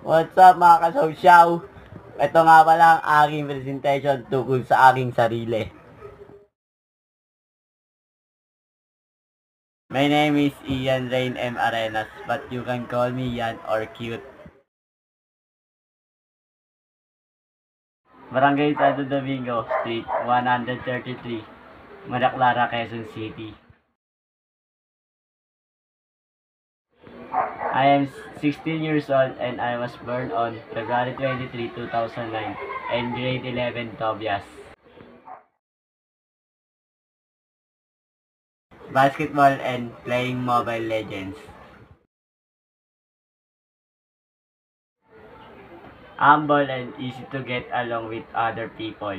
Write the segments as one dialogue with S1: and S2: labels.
S1: What's up mga kasawsaw? Ito nga pala ang aking presentation tungkol sa aking sarili. My name is Ian Rain M. Arenas, but you can call me Ian or Cute. Barangay Santo Domingo, Street 133, Maraclara, Quezon City. I am 16 years old and I was born on February 23, 2009 in grade 11 Tobias. Basketball and playing Mobile Legends. Humble and easy to get along with other people.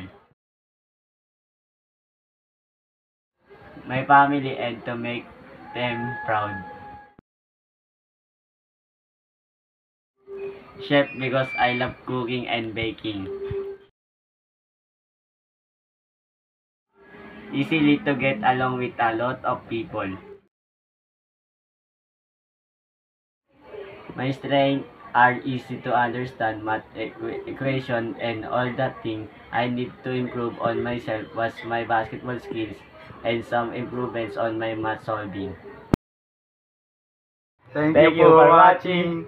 S1: My family and to make them proud. Chef because I love cooking and baking. Easily to get along with a lot of people. My strengths are easy to understand math equation and all that thing I need to improve on myself was my basketball skills and some improvements on my math solving.
S2: Thank you for watching.